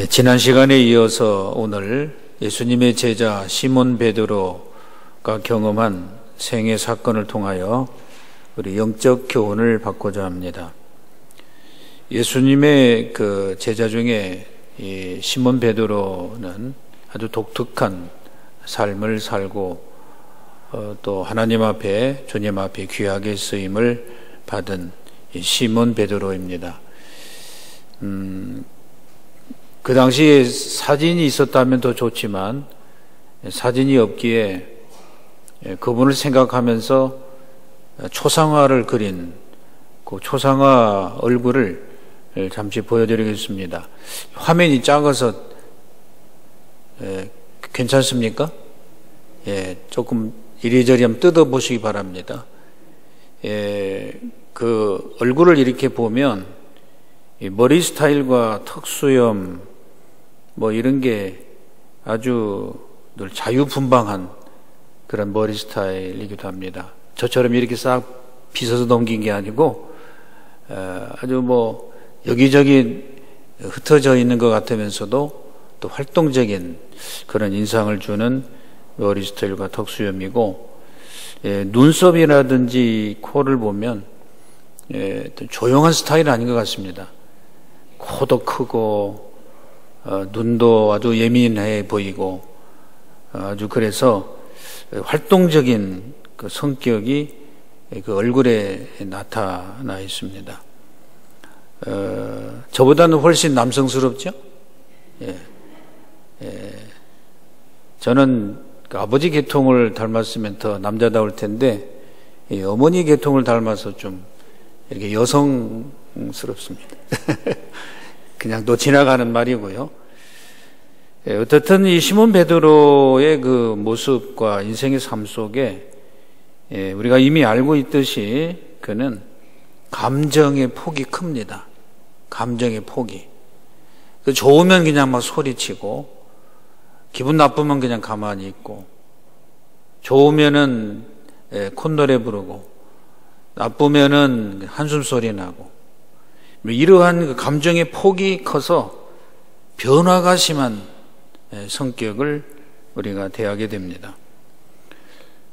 지난 시간에 이어서 오늘 예수님의 제자 시몬 베드로가 경험한 생애 사건을 통하여 우리 영적 교훈을 받고자 합니다. 예수님의 그 제자 중에 이 시몬 베드로는 아주 독특한 삶을 살고 또 하나님 앞에 주님 앞에 귀하게 쓰임을 받은 이 시몬 베드로입니다. 그 당시에 사진이 있었다면 더 좋지만 사진이 없기에 그분을 생각하면서 초상화를 그린 그 초상화 얼굴을 잠시 보여드리겠습니다. 화면이 작아서 괜찮습니까? 조금 이리저리 한번 뜯어보시기 바랍니다. 그 얼굴을 이렇게 보면 이 머리 스타일과 턱수염 뭐 이런 게 아주 늘 자유분방한 그런 머리 스타일이기도 합니다. 저처럼 이렇게 싹 빗어서 넘긴 게 아니고 아주 뭐 여기저기 흩어져 있는 것 같으면서도 또 활동적인 그런 인상을 주는 머리 스타일과 턱수염이고, 눈썹이라든지 코를 보면 조용한 스타일 아닌 것 같습니다. 코도 크고 눈도 아주 예민해 보이고 아주 그래서 활동적인 그 성격이 그 얼굴에 나타나 있습니다. 저보다는 훨씬 남성스럽죠? 저는 그 아버지 계통을 닮았으면 더 남자다울 텐데 어머니 계통을 닮아서 좀 이렇게 여성스럽습니다. 그냥 또 지나가는 말이고요. 어떻든 이 시몬 베드로의 그 모습과 인생의 삶 속에 우리가 이미 알고 있듯이 그는 감정의 폭이 큽니다. 감정의 폭이. 좋으면 그냥 막 소리치고 기분 나쁘면 그냥 가만히 있고 좋으면은 콧노래 부르고 나쁘면은 한숨 소리 나고 이러한 그 감정의 폭이 커서 변화가 심한 성격을 우리가 대하게 됩니다.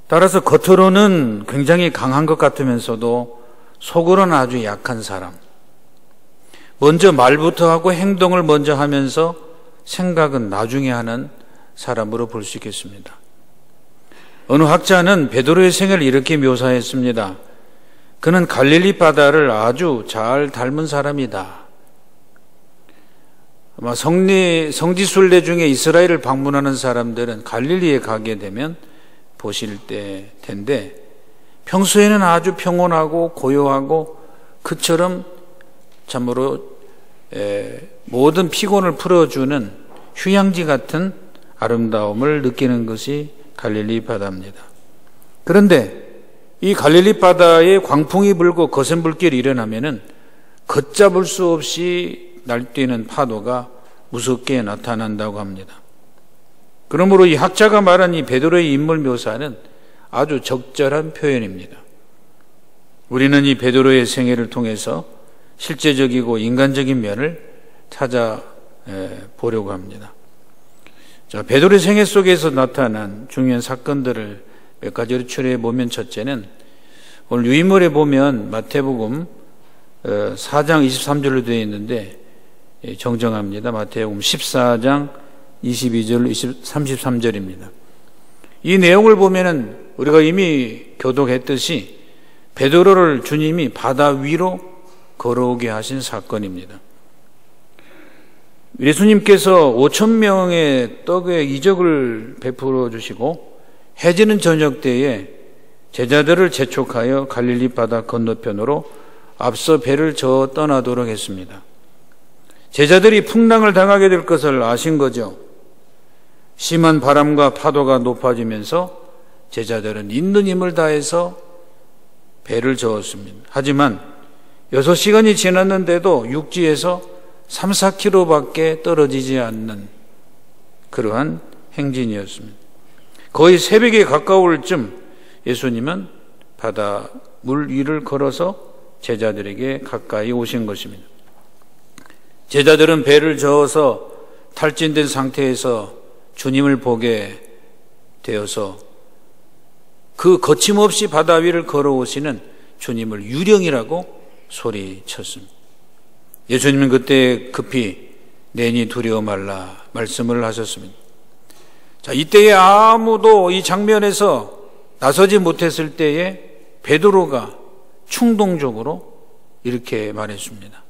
따라서 겉으로는 굉장히 강한 것 같으면서도 속으로는 아주 약한 사람. 먼저 말부터 하고 행동을 먼저 하면서 생각은 나중에 하는 사람으로 볼 수 있겠습니다. 어느 학자는 베드로의 생애를 이렇게 묘사했습니다. 그는 갈릴리 바다를 아주 잘 닮은 사람이다. 아마 성지순례 중에 이스라엘을 방문하는 사람들은 갈릴리에 가게 되면 보실 텐데 평소에는 아주 평온하고 고요하고 그처럼 참으로 모든 피곤을 풀어주는 휴양지 같은 아름다움을 느끼는 것이 갈릴리 바다입니다. 그런데 이 갈릴리 바다에 광풍이 불고 거센 불길이 일어나면은 걷잡을 수 없이 날뛰는 파도가 무섭게 나타난다고 합니다. 그러므로 이 학자가 말한 이 베드로의 인물 묘사는 아주 적절한 표현입니다. 우리는 이 베드로의 생애를 통해서 실제적이고 인간적인 면을 찾아보려고 합니다. 자, 베드로의 생애 속에서 나타난 중요한 사건들을 몇 가지로 추려해 보면, 첫째는 오늘 유인물에 보면 마태복음 4장 23절로 되어 있는데 정정합니다. 마태복음 14장 22절 33절입니다. 이 내용을 보면은 우리가 이미 교독했듯이 베드로를 주님이 바다 위로 걸어오게 하신 사건입니다. 예수님께서 5,000명의 떡의 이적을 베풀어 주시고 해지는 저녁 때에 제자들을 재촉하여 갈릴리 바다 건너편으로 앞서 배를 저어 떠나도록 했습니다. 제자들이 풍랑을 당하게 될 것을 아신 거죠. 심한 바람과 파도가 높아지면서 제자들은 있는 힘을 다해서 배를 저었습니다. 하지만 6시간이 지났는데도 육지에서 3, 4km밖에 떨어지지 않는 그러한 행진이었습니다. 거의 새벽에 가까울 쯤 예수님은 바다 물 위를 걸어서 제자들에게 가까이 오신 것입니다. 제자들은 배를 저어서 탈진된 상태에서 주님을 보게 되어서 그 거침없이 바다 위를 걸어오시는 주님을 유령이라고 소리쳤습니다. 예수님은 그때 급히 내니 두려워 말라 말씀을 하셨습니다. 자, 이때에 아무도 이 장면에서 나서지 못했을 때에 베드로가 충동적으로 이렇게 말했습니다.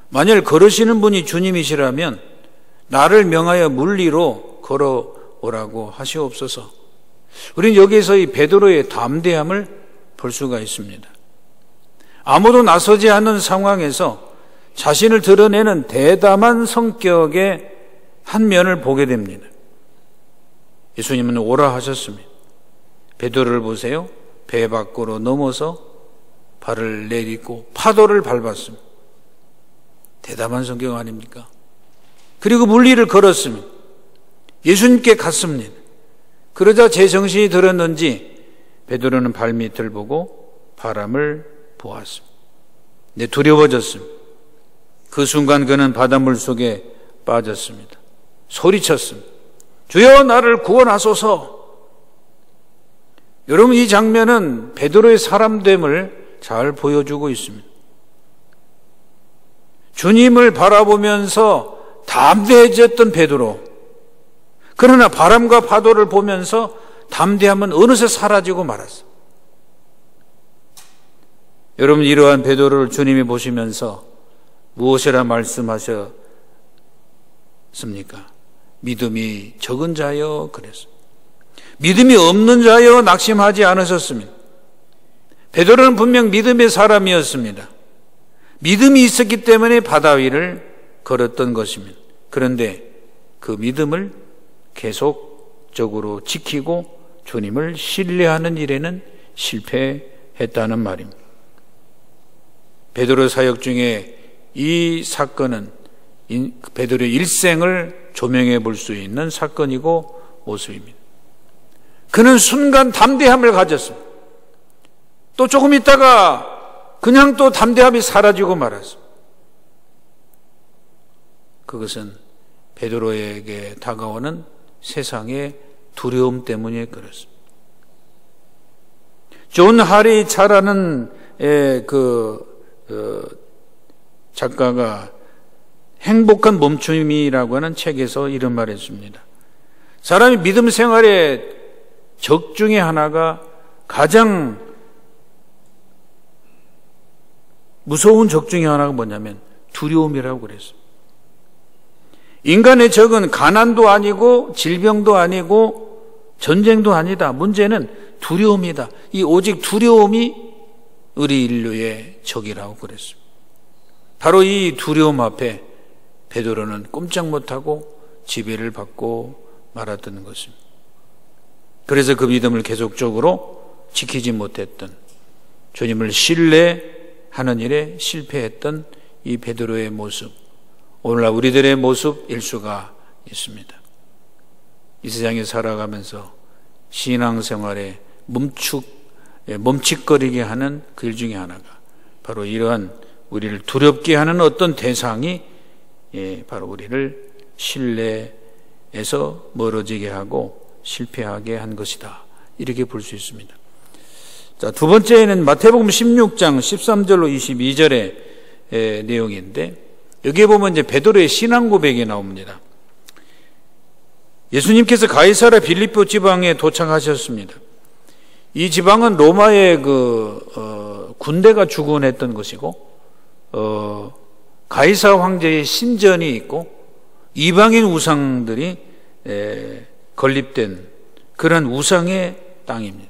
만일 걸으시는 분이 주님이시라면 나를 명하여 물 위로 걸어오라고 하시옵소서. 우리는 여기에서 이 베드로의 담대함을 볼 수가 있습니다. 아무도 나서지 않는 상황에서 자신을 드러내는 대담한 성격의 한 면을 보게 됩니다. 예수님은 오라 하셨습니다. 베드로를 보세요. 배 밖으로 넘어서 발을 내딛고 파도를 밟았습니다. 대담한 성격 아닙니까? 그리고 물 위를 걸었습니다. 예수님께 갔습니다. 그러자 제 정신이 들었는지 베드로는 발밑을 보고 바람을 보았습니다. 네, 두려워졌습니다. 그 순간 그는 바닷물 속에 빠졌습니다. 소리쳤습니다. 주여 나를 구원하소서. 여러분, 이 장면은 베드로의 사람됨을 잘 보여주고 있습니다. 주님을 바라보면서 담대해졌던 베드로, 그러나 바람과 파도를 보면서 담대함은 어느새 사라지고 말았어요. 여러분, 이러한 베드로를 주님이 보시면서 무엇이라 말씀하셨습니까? 믿음이 적은 자여 그랬어요. 믿음이 없는 자여 낙심하지 않으셨습니다. 베드로는 분명 믿음의 사람이었습니다. 믿음이 있었기 때문에 바다 위를 걸었던 것입니다. 그런데 그 믿음을 계속적으로 지키고 주님을 신뢰하는 일에는 실패했다는 말입니다. 베드로 사역 중에 이 사건은 베드로의 일생을 조명해 볼 수 있는 사건이고 모습입니다. 그는 순간 담대함을 가졌습니다. 또 조금 있다가 그냥 또 담대함이 사라지고 말았습니다. 그것은 베드로에게 다가오는 세상의 두려움 때문에 그렇습니다. 존 하리 차라는 작가가 행복한 멈춤이라고 하는 책에서 이런 말을 했습니다. 사람이 믿음 생활의 적 중에 하나가, 가장 무서운 적 중에 하나가 뭐냐면 두려움이라고 그랬습니다. 인간의 적은 가난도 아니고 질병도 아니고 전쟁도 아니다. 문제는 두려움이다. 이 오직 두려움이 우리 인류의 적이라고 그랬습니다. 바로 이 두려움 앞에 베드로는 꼼짝 못하고 지배를 받고 말았던 것입니다. 그래서 그 믿음을 계속적으로 지키지 못했던, 주님을 신뢰하는 일에 실패했던 이 베드로의 모습, 오늘날 우리들의 모습일 수가 있습니다. 이 세상에 살아가면서 신앙생활에 멈칫거리게 하는 그 일 중에 하나가 바로 이러한 우리를 두렵게 하는 어떤 대상이 바로 우리를 신뢰에서 멀어지게 하고 실패하게 한 것이다. 이렇게 볼 수 있습니다. 자, 두 번째는 마태복음 16장 13절로 22절의 내용인데, 여기에 보면 이제 베드로의 신앙 고백이 나옵니다. 예수님께서 가이사랴 빌립보 지방에 도착하셨습니다. 이 지방은 로마의 군대가 주둔했던 것이고, 가이사 황제의 신전이 있고 이방인 우상들이 건립된 그런 우상의 땅입니다.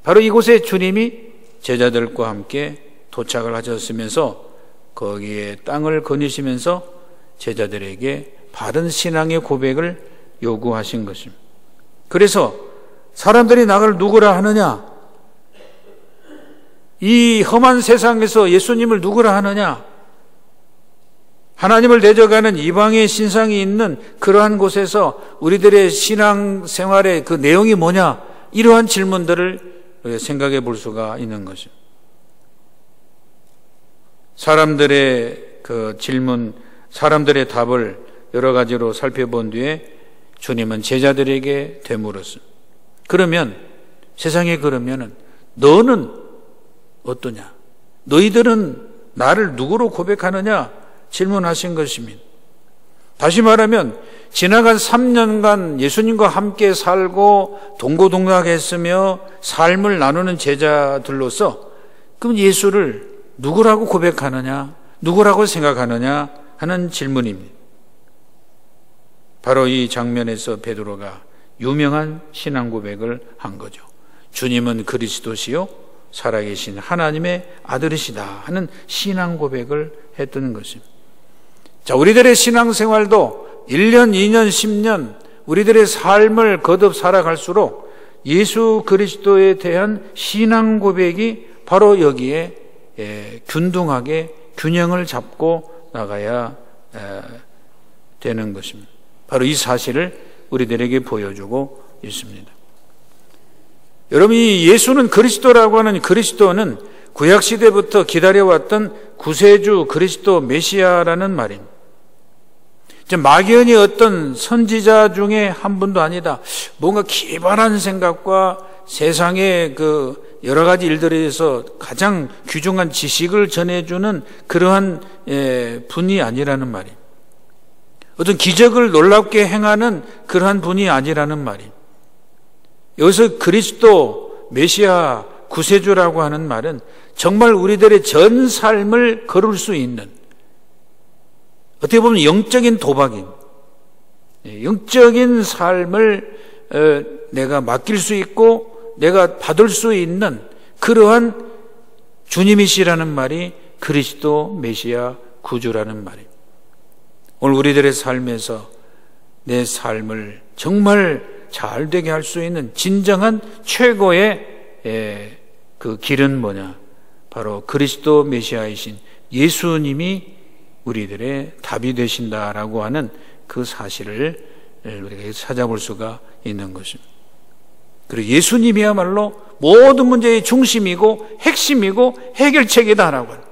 바로 이곳에 주님이 제자들과 함께 도착을 하셨으면서 거기에 땅을 거니시면서 제자들에게 바른 신앙의 고백을 요구하신 것입니다. 그래서 사람들이 나를 누구라 하느냐, 이 험한 세상에서 예수님을 누구라 하느냐, 하나님을 대적하는 이방의 신상이 있는 그러한 곳에서 우리들의 신앙생활의 그 내용이 뭐냐, 이러한 질문들을 생각해 볼 수가 있는 것입니다. 사람들의 그 질문, 사람들의 답을 여러 가지로 살펴본 뒤에 주님은 제자들에게 되물었습니다. 그러면 세상에 그러면은 너는 어떠냐? 너희들은 나를 누구로 고백하느냐? 질문하신 것입니다. 다시 말하면 지나간 3년간 예수님과 함께 살고 동고동락했으며 삶을 나누는 제자들로서 그럼 예수를 누구라고 고백하느냐? 누구라고 생각하느냐? 하는 질문입니다. 바로 이 장면에서 베드로가 유명한 신앙 고백을 한 거죠. 주님은 그리스도시요 살아계신 하나님의 아들이시다 하는 신앙 고백을 했던 것입니다. 자, 우리들의 신앙생활도 1년, 2년, 10년 우리들의 삶을 거듭 살아갈수록 예수 그리스도에 대한 신앙 고백이 바로 여기에 균등하게 균형을 잡고 나가야 되는 것입니다. 바로 이 사실을 우리들에게 보여주고 있습니다. 여러분, 이 예수는 그리스도라고 하는 그리스도는 구약시대부터 기다려왔던 구세주 그리스도 메시아라는 말입니다. 막연히 어떤 선지자 중에 한 분도 아니다. 뭔가 기발한 생각과 세상의 그 여러 가지 일들에서 가장 귀중한 지식을 전해주는 그러한 분이 아니라는 말입니다. 어떤 기적을 놀랍게 행하는 그러한 분이 아니라는 말입니다. 여기서 그리스도 메시아 구세주라고 하는 말은 정말 우리들의 전 삶을 걸을 수 있는, 어떻게 보면 영적인 도박인, 영적인 삶을 내가 맡길 수 있고 내가 받을 수 있는 그러한 주님이시라는 말이 그리스도 메시아 구주라는 말입니다. 오늘 우리들의 삶에서 내 삶을 정말 잘 되게 할 수 있는 진정한 최고의 그 길은 뭐냐? 바로 그리스도 메시아이신 예수님이 우리들의 답이 되신다라고 하는 그 사실을 우리가 찾아볼 수가 있는 것입니다. 그리고 예수님이야말로 모든 문제의 중심이고 핵심이고 해결책이다라고 하는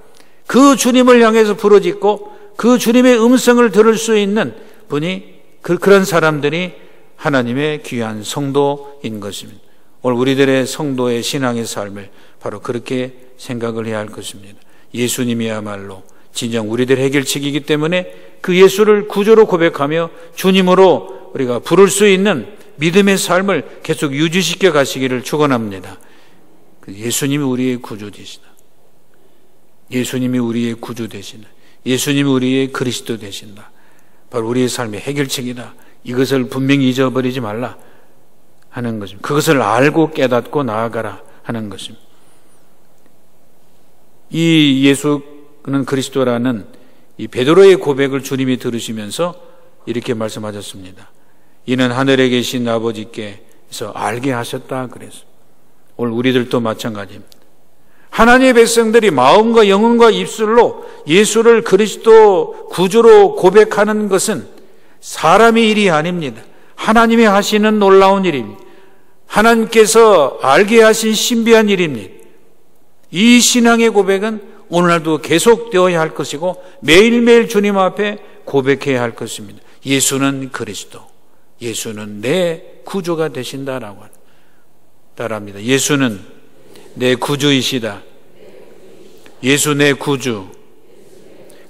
그 주님을 향해서 부르짖고 그 주님의 음성을 들을 수 있는 분이 그런 사람들이 하나님의 귀한 성도인 것입니다. 오늘 우리들의 성도의 신앙의 삶을 바로 그렇게 생각을 해야 할 것입니다. 예수님이야말로 진정 우리들의 해결책이기 때문에 그 예수를 구주로 고백하며 주님으로 우리가 부를 수 있는 믿음의 삶을 계속 유지시켜 가시기를 축원합니다. 예수님이 우리의 구주 되시다. 예수님이 우리의 구주 되시다. 예수님이 우리의 그리스도 되신다. 바로 우리의 삶의 해결책이다. 이것을 분명히 잊어버리지 말라 하는 것입니다. 그것을 알고 깨닫고 나아가라 하는 것입니다. 이 예수는 그리스도라는 이 베드로의 고백을 주님이 들으시면서 이렇게 말씀하셨습니다. 이는 하늘에 계신 아버지께서 알게 하셨다 그랬습니다. 오늘 우리들도 마찬가지입니다. 하나님의 백성들이 마음과 영혼과 입술로 예수를 그리스도 구주로 고백하는 것은 사람의 일이 아닙니다. 하나님이 하시는 놀라운 일입니다. 하나님께서 알게 하신 신비한 일입니다. 이 신앙의 고백은 오늘날도 계속되어야 할 것이고 매일매일 주님 앞에 고백해야 할 것입니다. 예수는 그리스도, 예수는 내 구주가 되신다라고 따라합니다. 예수는 내 구주이시다. 예수 내 구주.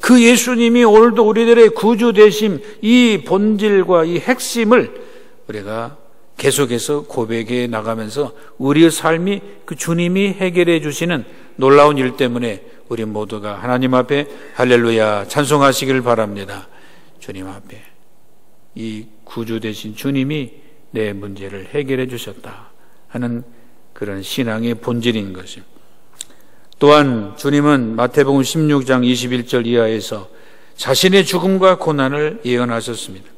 그 예수님이 오늘도 우리들의 구주 되심, 이 본질과 이 핵심을 우리가 계속해서 고백해 나가면서 우리의 삶이 그 주님이 해결해 주시는 놀라운 일 때문에 우리 모두가 하나님 앞에 할렐루야 찬송하시길 바랍니다. 주님 앞에 이 구주 되신 주님이 내 문제를 해결해 주셨다 하는 그런 신앙의 본질인 것입니다. 또한 주님은 마태복음 16장 21절 이하에서 자신의 죽음과 고난을 예언하셨습니다.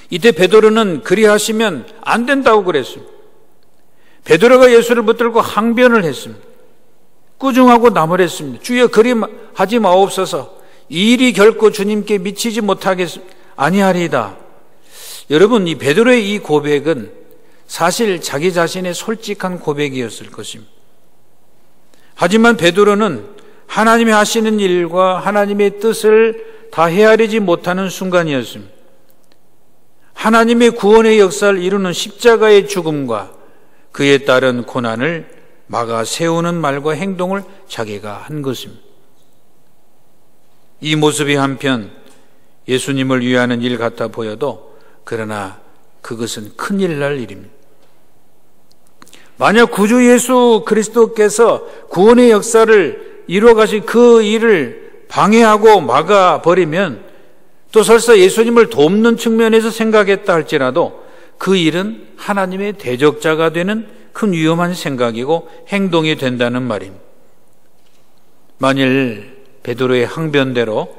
이때 베드로는 그리하시면 안 된다고 그랬습니다. 베드로가 예수를 붙들고 항변을 했습니다. 꾸중하고 나무랬습니다. 주여 그리 하지 마옵소서. 이 일이 결코 주님께 미치지 못하겠습니다. 아니하리이다. 여러분, 이 베드로의 이 고백은 사실 자기 자신의 솔직한 고백이었을 것입니다. 하지만 베드로는 하나님이 하시는 일과 하나님의 뜻을 다 헤아리지 못하는 순간이었습니다. 하나님의 구원의 역사를 이루는 십자가의 죽음과 그에 따른 고난을 막아 세우는 말과 행동을 자기가 한 것입니다. 이 모습이 한편 예수님을 위하는 일 같아 보여도 그러나 그것은 큰일 날 일입니다. 만약 구주 예수 그리스도께서 구원의 역사를 이루어가신 그 일을 방해하고 막아버리면 또 설사 예수님을 돕는 측면에서 생각했다 할지라도 그 일은 하나님의 대적자가 되는 큰 위험한 생각이고 행동이 된다는 말입니다. 만일 베드로의 항변대로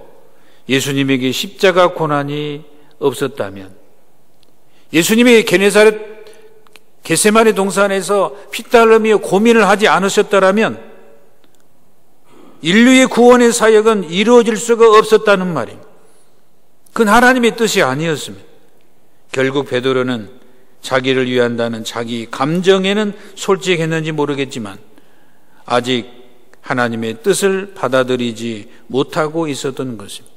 예수님에게 십자가 고난이 없었다면, 예수님이 겟세마네 동산에서 피땀 흘리며 고민을 하지 않으셨더라면 인류의 구원의 사역은 이루어질 수가 없었다는 말입니다. 그건 하나님의 뜻이 아니었습니다. 결국 베드로는 자기를 위한다는 자기 감정에는 솔직했는지 모르겠지만 아직 하나님의 뜻을 받아들이지 못하고 있었던 것입니다.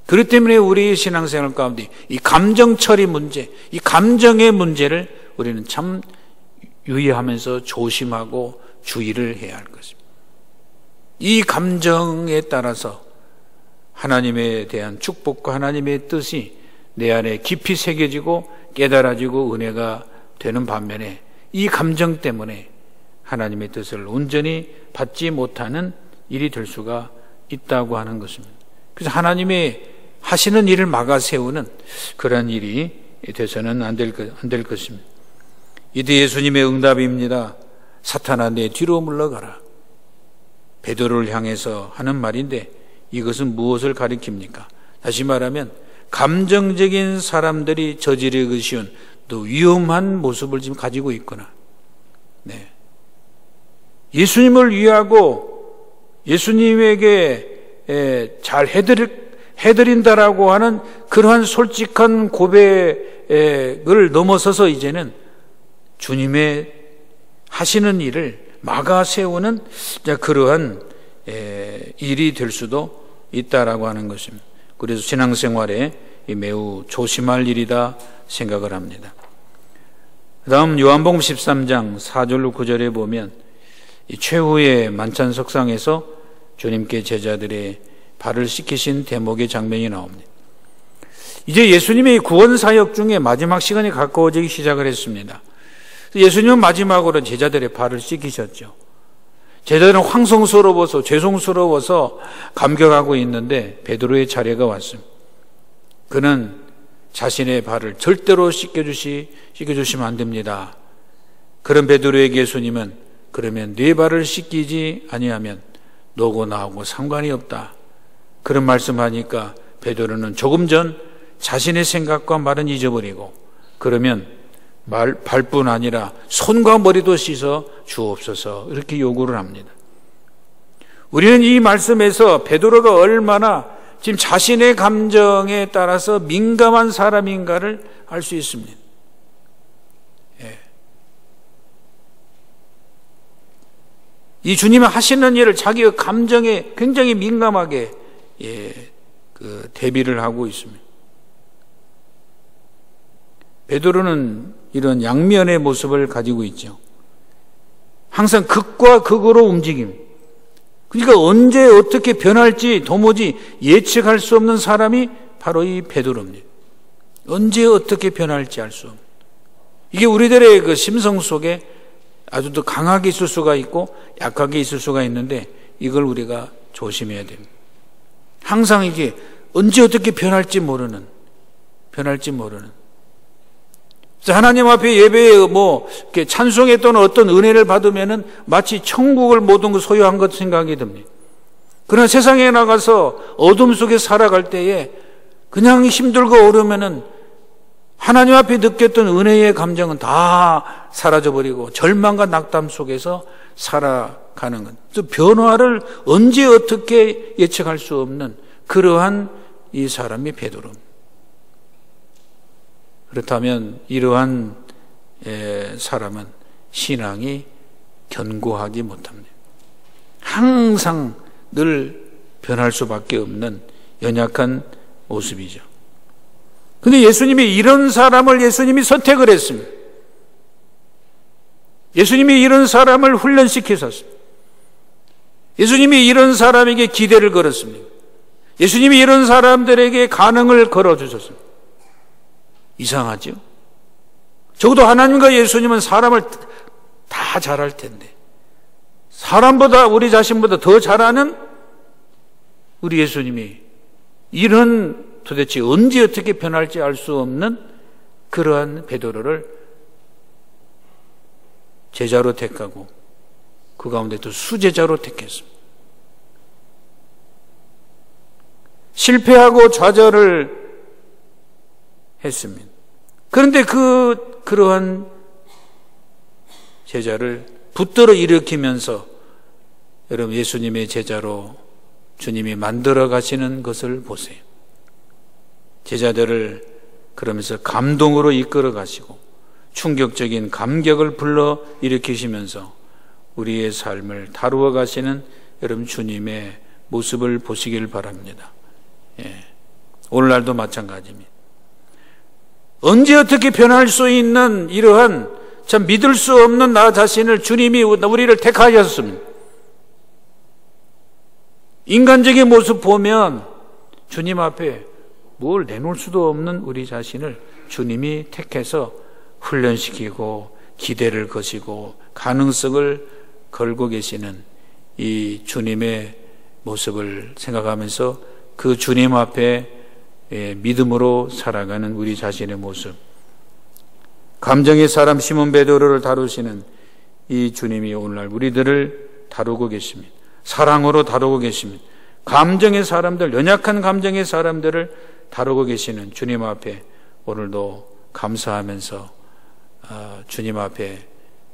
그렇기 때문에 우리 신앙생활 가운데 이 감정 처리 문제, 이 감정의 문제를 우리는 참 유의하면서 조심하고 주의를 해야 할 것입니다. 이 감정에 따라서 하나님에 대한 축복과 하나님의 뜻이 내 안에 깊이 새겨지고 깨달아지고 은혜가 되는 반면에 이 감정 때문에 하나님의 뜻을 온전히 받지 못하는 일이 될 수가 있다고 하는 것입니다. 그래서 하나님의 하시는 일을 막아 세우는 그런 일이 돼서는 안 될 것입니다. 이때 예수님의 응답입니다. 사탄아, 내 뒤로 물러가라. 베드로를 향해서 하는 말인데 이것은 무엇을 가리킵니까? 다시 말하면 감정적인 사람들이 저지르기 쉬운 또 위험한 모습을 지금 가지고 있구나. 네. 예수님을 위하고 예수님에게 잘 해드린다라고 하는 그러한 솔직한 고백을 넘어서서 이제는 주님의 하시는 일을 막아 세우는 그러한 일이 될 수도 있다라고 하는 것입니다. 그래서 신앙생활에 매우 조심할 일이다 생각을 합니다. 다음 요한복음 13장 4절로 9절에 보면 이 최후의 만찬 석상에서 주님께 제자들의 발을 씻기신 대목의 장면이 나옵니다. 이제 예수님의 구원 사역 중에 마지막 시간이 가까워지기 시작을 했습니다. 예수님은 마지막으로 제자들의 발을 씻기셨죠. 제자들은 황송스러워서 죄송스러워서 감격하고 있는데 베드로의 차례가 왔습니다. 그는 자신의 발을 절대로 씻겨주시면 안 됩니다. 그런 베드로에게 예수님은 그러면 네 발을 씻기지 아니하면 너고 나하고 상관이 없다. 그런 말씀하니까 베드로는 조금 전 자신의 생각과 말은 잊어버리고 그러면 발뿐 아니라 손과 머리도 씻어 주옵소서 이렇게 요구를 합니다. 우리는 이 말씀에서 베드로가 얼마나 지금 자신의 감정에 따라서 민감한 사람인가를 알 수 있습니다. 이 주님이 하시는 일을 자기의 감정에 굉장히 민감하게 대비를 하고 있습니다. 베드로는 이런 양면의 모습을 가지고 있죠. 항상 극과 극으로 움직임. 그러니까 언제 어떻게 변할지 도무지 예측할 수 없는 사람이 바로 이 베드로입니다. 언제 어떻게 변할지 알 수 없는. 이게 우리들의 그 심성 속에 아주 더 강하게 있을 수가 있고 약하게 있을 수가 있는데 이걸 우리가 조심해야 됩니다. 항상 이게 언제 어떻게 변할지 모르는. 그래서 하나님 앞에 예배에 이렇게 찬송에 또는 어떤 은혜를 받으면은 마치 천국을 모든 걸 소유한 것 생각이 듭니다. 그러나 세상에 나가서 어둠 속에 살아갈 때에 그냥 힘들고 어려우면은 하나님 앞에 느꼈던 은혜의 감정은 다 사라져버리고 절망과 낙담 속에서 살아가는 것. 또 변화를 언제 어떻게 예측할 수 없는 그러한 이 사람이 베드로입니다. 그렇다면 이러한 사람은 신앙이 견고하지 못합니다. 항상 늘 변할 수밖에 없는 연약한 모습이죠. 근데 예수님이 이런 사람을 예수님이 선택을 했습니다. 예수님이 이런 사람을 훈련시키셨습니다. 예수님이 이런 사람에게 기대를 걸었습니다. 예수님이 이런 사람들에게 가능을 걸어주셨습니다. 이상하죠? 적어도 하나님과 예수님은 사람을 다 잘할 텐데 사람보다 우리 자신보다 더 잘하는 우리 예수님이 이런 도대체 언제 어떻게 변할지 알 수 없는 그러한 베드로를 제자로 택하고 그 가운데 또 수제자로 택했습니다. 실패하고 좌절을 했습니다. 그런데 그러한 제자를 붙들어 일으키면서 여러분 예수님의 제자로 주님이 만들어 가시는 것을 보세요. 제자들을 그러면서 감동으로 이끌어 가시고 충격적인 감격을 불러 일으키시면서 우리의 삶을 다루어 가시는 여러분 주님의 모습을 보시길 바랍니다. 오늘날도 마찬가지입니다. 언제 어떻게 변할 수 있는 이러한 참 믿을 수 없는 나 자신을 주님이 우리를 택하셨습니다. 인간적인 모습 보면 주님 앞에 뭘 내놓을 수도 없는 우리 자신을 주님이 택해서 훈련시키고 기대를 거시고 가능성을 걸고 계시는 이 주님의 모습을 생각하면서 그 주님 앞에 믿음으로 살아가는 우리 자신의 모습, 감정의 사람 시몬 베드로를 다루시는 이 주님이 오늘날 우리들을 다루고 계십니다. 사랑으로 다루고 계십니다. 감정의 사람들, 연약한 감정의 사람들을 다루고 계시는 주님 앞에 오늘도 감사하면서 주님 앞에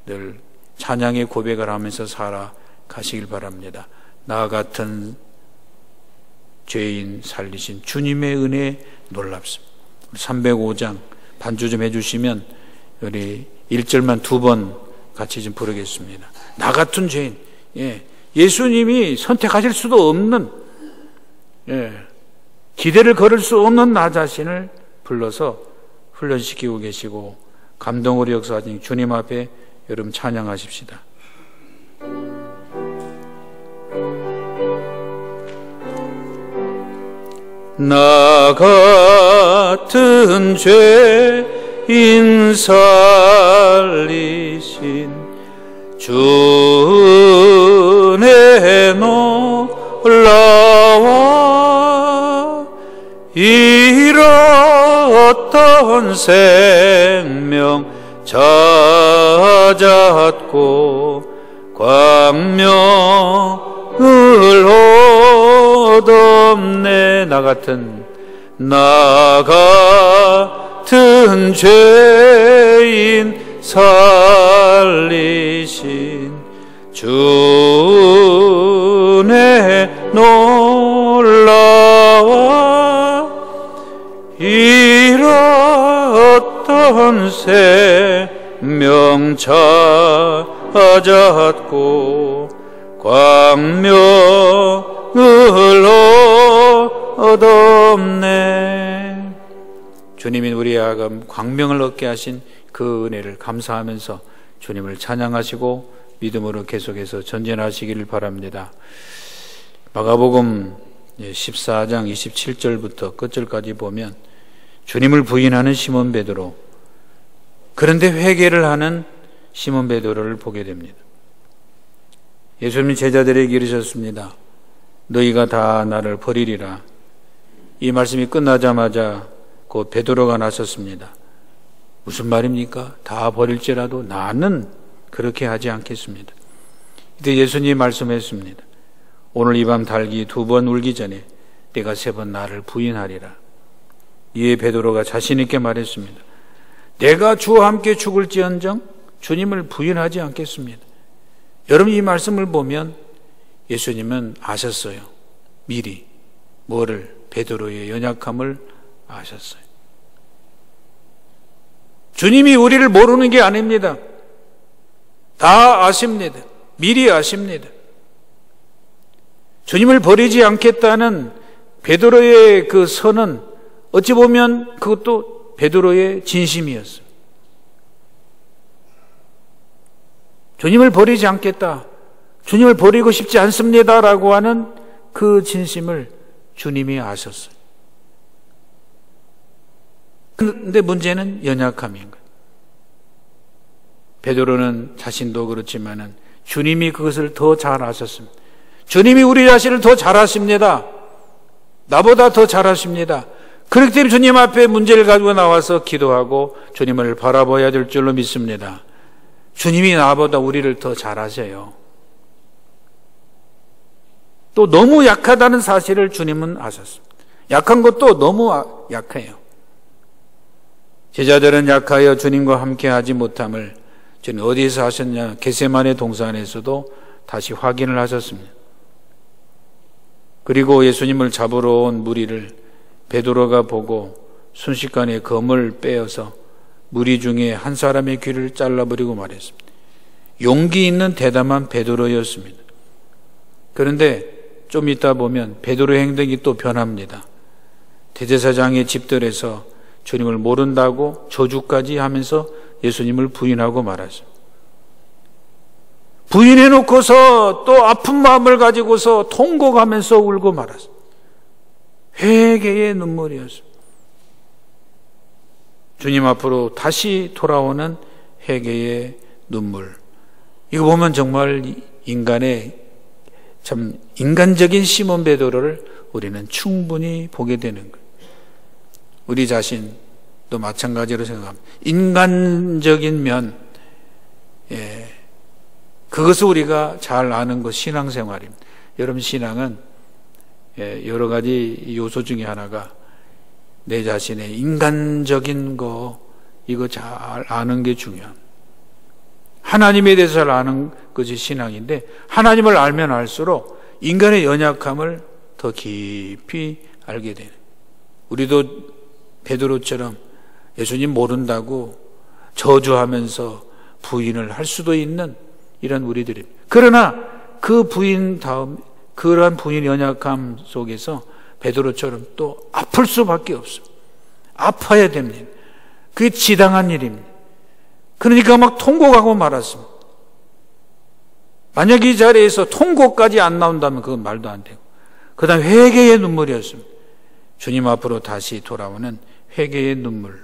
늘 찬양의 고백을 하면서 살아가시길 바랍니다. 나 같은 죄인 살리신 주님의 은혜 놀랍습니다. 305장 반주 좀 해주시면 우리 1절만 2번 같이 좀 부르겠습니다. 나 같은 죄인, 예수님이 선택하실 수도 없는, 기대를 걸을 수 없는 나 자신을 불러서 훈련시키고 계시고 감동으로 역사하신 주님 앞에 여러분 찬양하십시다. 나 같은 죄인 살리신 주의 놀라와 잃었던 생명 찾았고 광명을 얻었네. 나 같은 죄인 살리신 주의 놀라와 잃었던 생명 찾았고 광명을 얻었네. 주님이 우리의 아금 광명을 얻게 하신 그 은혜를 감사하면서 주님을 찬양하시고 믿음으로 계속해서 전진하시기를 바랍니다. 마가복음 14장 27절부터 끝절까지 보면 주님을 부인하는 시몬 베드로, 그런데 회개를 하는 시몬 베드로를 보게 됩니다. 예수님 제자들에게 이르셨습니다. 너희가 다 나를 버리리라. 이 말씀이 끝나자마자 곧 베드로가 나섰습니다. 무슨 말입니까? 다 버릴지라도 나는 그렇게 하지 않겠습니다. 이때 예수님이 말씀했습니다. 오늘 이 밤 닭이 2번 울기 전에 내가 3번 나를 부인하리라. 이에 베드로가 자신 있게 말했습니다. 내가 주와 함께 죽을지언정 주님을 부인하지 않겠습니다. 여러분 이 말씀을 보면 예수님은 아셨어요. 미리 뭐를? 베드로의 연약함을 아셨어요. 주님이 우리를 모르는 게 아닙니다. 다 아십니다. 미리 아십니다. 주님을 버리지 않겠다는 베드로의 그 선은 어찌 보면 그것도 베드로의 진심이었어요. 주님을 버리지 않겠다, 주님을 버리고 싶지 않습니다라고 하는 그 진심을 주님이 아셨어요. 그런데 문제는 연약함인 거예요. 베드로는 자신도 그렇지만은 주님이 그것을 더 잘 아셨습니다. 주님이 우리 자신을 더 잘 아십니다. 나보다 더 잘 아십니다. 그렇기 때문에 주님 앞에 문제를 가지고 나와서 기도하고 주님을 바라봐야 될 줄로 믿습니다. 주님이 나보다 우리를 더 잘 아세요. 또 너무 약하다는 사실을 주님은 아셨습니다. 약한 것도 너무 약해요. 제자들은 약하여 주님과 함께 하지 못함을 주님 어디서 하셨냐? 겟세마네 동산에서도 다시 확인을 하셨습니다. 그리고 예수님을 잡으러 온 무리를 베드로가 보고 순식간에 검을 빼어서 무리 중에 한 사람의 귀를 잘라버리고 말했습니다. 용기 있는 대담한 베드로였습니다. 그런데 좀 있다 보면 베드로의 행동이 또 변합니다. 대제사장의 집들에서 주님을 모른다고 저주까지 하면서 예수님을 부인하고 말았습니다. 부인해놓고서 또 아픈 마음을 가지고서 통곡하면서 울고 말았습니다. 회개의 눈물이었습니다. 주님 앞으로 다시 돌아오는 회개의 눈물. 이거 보면 정말 참 인간적인 시몬 베드로를 우리는 충분히 보게 되는 거예요. 우리 자신도 마찬가지로 생각합니다. 인간적인 면, 그것을 우리가 잘 아는 것 신앙생활입니다. 여러분, 신앙은 여러 가지 요소 중에 하나가 내 자신의 인간적인 거, 이거 잘 아는 게 중요합니다. 하나님에 대해서 잘 아는 것이 신앙인데, 하나님을 알면 알수록 인간의 연약함을 더 깊이 알게 되는. 우리도 베드로처럼 예수님 모른다고 저주하면서 부인을 할 수도 있는 이런 우리들입니다. 그러나 그 그러한 부인 연약함 속에서 베드로처럼 또 아플 수밖에 없습니다. 아파야 됩니다. 그게 지당한 일입니다. 그러니까 막 통곡하고 말았습니다. 만약 이 자리에서 통곡까지 안 나온다면 그건 말도 안 되고, 그 다음 회개의 눈물이었습니다. 주님 앞으로 다시 돌아오는 회개의 눈물.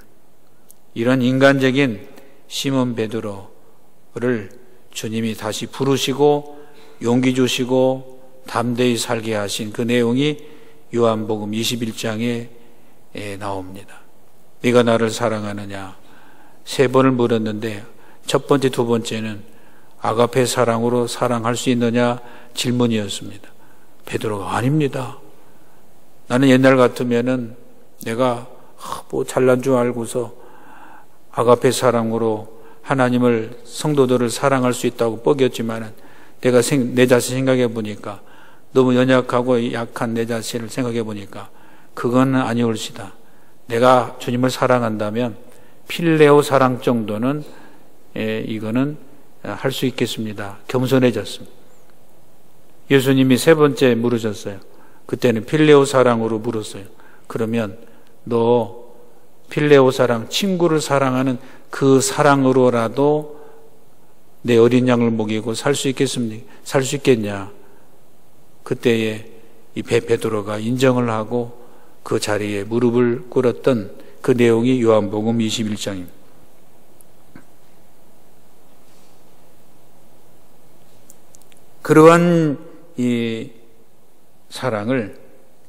이런 인간적인 시몬 베드로를 주님이 다시 부르시고 용기 주시고 담대히 살게 하신 그 내용이 요한복음 21장에 나옵니다. 네가 나를 사랑하느냐? 3번을 물었는데 첫 번째, 두 번째는 아가페 사랑으로 사랑할 수 있느냐 질문이었습니다. 베드로가 아닙니다. 나는 옛날 같으면은 내가 뭐 잘난 줄 알고서 아가페 사랑으로 하나님을, 성도들을 사랑할 수 있다고 뻐겼지만은 내가 내 자신 생각해 보니까, 너무 연약하고 약한 내 자신을 생각해 보니까 그건 아니올시다. 내가 주님을 사랑한다면 필레오 사랑 정도는 이거는 할 수 있겠습니다. 겸손해졌습니다. 예수님이 3번째 물으셨어요. 그때는 필레오 사랑으로 물었어요. 그러면 너 필레오 사랑, 친구를 사랑하는 그 사랑으로라도 내 어린 양을 먹이고 살 수 있겠습니까? 살 수 있겠냐? 그때에 이 베드로가 인정을 하고 그 자리에 무릎을 꿇었던 그 내용이 요한복음 21장입니다. 그러한 이 사랑을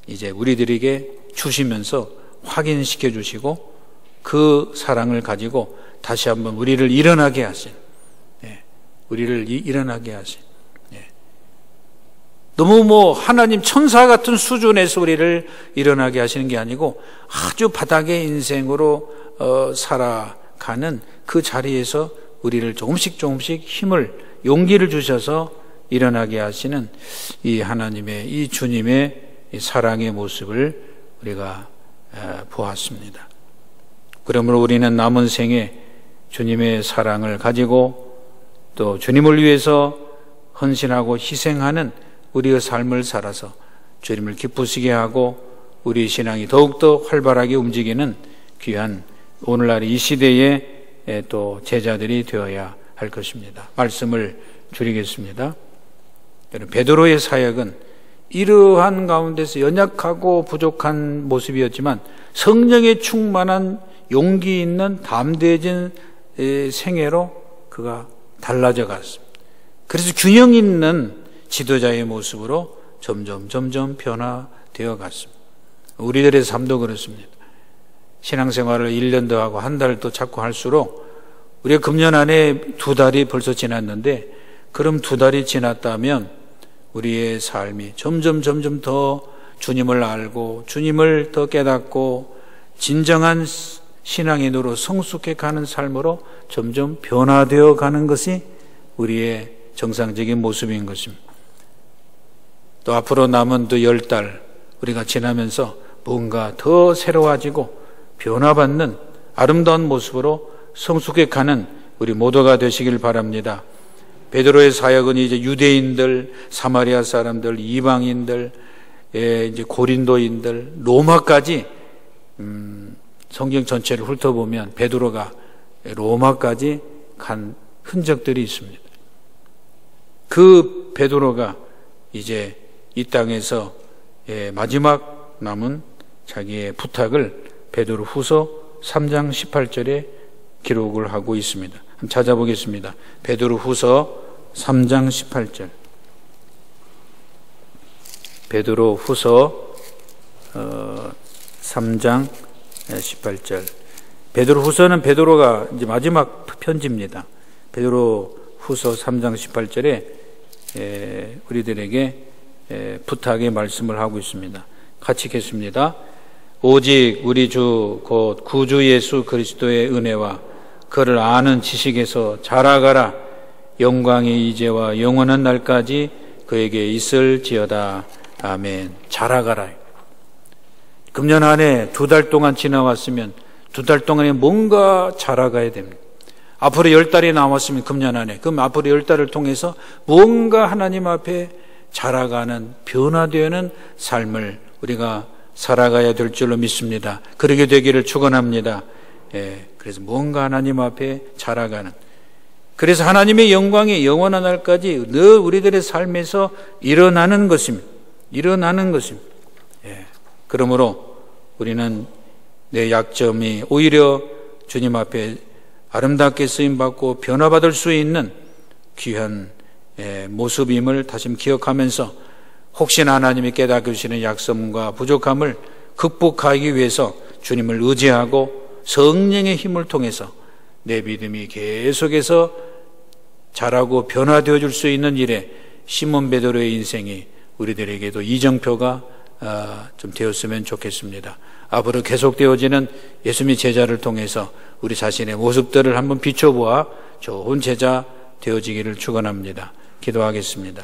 이제 우리들에게 주시면서 확인시켜 주시고, 그 사랑을 가지고 다시 한번 우리를 일어나게 하신, 우리를 일어나게 하신, 너무 하나님 천사 같은 수준에서 우리를 일어나게 하시는 게 아니고 아주 바닥의 인생으로 살아가는 그 자리에서 우리를 조금씩 힘을, 용기를 주셔서 일어나게 하시는 이 하나님의, 이 주님의 사랑의 모습을 우리가 보았습니다. 그러므로 우리는 남은 생에 주님의 사랑을 가지고 또 주님을 위해서 헌신하고 희생하는 우리의 삶을 살아서 주님을 기쁘시게 하고 우리 신앙이 더욱더 활발하게 움직이는 귀한 오늘날 이 시대의 또 제자들이 되어야 할 것입니다. 말씀을 줄이겠습니다. 베드로의 사역은 이러한 가운데서 연약하고 부족한 모습이었지만 성령에 충만한 용기 있는 담대해진 생애로 그가 달라져 갔습니다. 그래서 균형 있는 지도자의 모습으로 점점 변화되어 갔습니다. 우리들의 삶도 그렇습니다. 신앙생활을 1년 더 하고 한 달 더 자꾸 할수록 우리가 금년 안에 2달이 벌써 지났는데 그럼 2달이 지났다면 우리의 삶이 점점 더 주님을 알고 주님을 더 깨닫고 진정한 신앙인으로 성숙해 가는 삶으로 점점 변화되어 가는 것이 우리의 정상적인 모습인 것입니다. 또 앞으로 남은 또 10달 우리가 지나면서 뭔가 더 새로워지고 변화받는 아름다운 모습으로 성숙해 가는 우리 모두가 되시길 바랍니다. 베드로의 사역은 이제 유대인들, 사마리아 사람들, 이방인들, 이제 고린도인들, 로마까지 성경 전체를 훑어보면 베드로가 로마까지 간 흔적들이 있습니다. 그 베드로가 이제 이 땅에서 마지막 남은 자기의 부탁을 베드로 후서 3장 18절에 기록을 하고 있습니다. 한번 찾아보겠습니다. 베드로 후서 3장 18절. 베드로 후서 3장 18절. 베드로 후서는 베드로가 이제 마지막 편지입니다. 베드로 후서 3장 18절에 우리들에게 부탁의 말씀을 하고 있습니다. 같이 읽겠습니다. 오직 우리 주 곧 구주 예수 그리스도의 은혜와 그를 아는 지식에서 자라가라. 영광이 이제와 영원한 날까지 그에게 있을지어다. 아멘. 자라가라. 금년 안에 2달 동안 지나왔으면 2달 동안에 뭔가 자라가야 됩니다. 앞으로 10달이 남았으면 금년 안에 그럼 앞으로 10달을 통해서 뭔가 하나님 앞에 자라가는 변화되는 삶을 우리가 살아가야 될 줄로 믿습니다. 그러게 되기를 축원합니다. 그래서 뭔가 하나님 앞에 자라가는, 그래서 하나님의 영광이 영원한 날까지 늘 우리들의 삶에서 일어나는 것입니다. 그러므로 우리는 내 약점이 오히려 주님 앞에 아름답게 쓰임받고 변화받을 수 있는 귀한 모습임을 다시 기억하면서 혹시나 하나님이 깨닫게 주시는 약점과 부족함을 극복하기 위해서 주님을 의지하고 성령의 힘을 통해서 내 믿음이 계속해서 자라고 변화되어 줄 수 있는 일에 시몬 베드로의 인생이 우리들에게도 이정표가 좀 되었으면 좋겠습니다. 앞으로 계속되어지는 예수님의 제자를 통해서 우리 자신의 모습들을 한번 비춰보아 좋은 제자 되어지기를 축원합니다. 기도하겠습니다.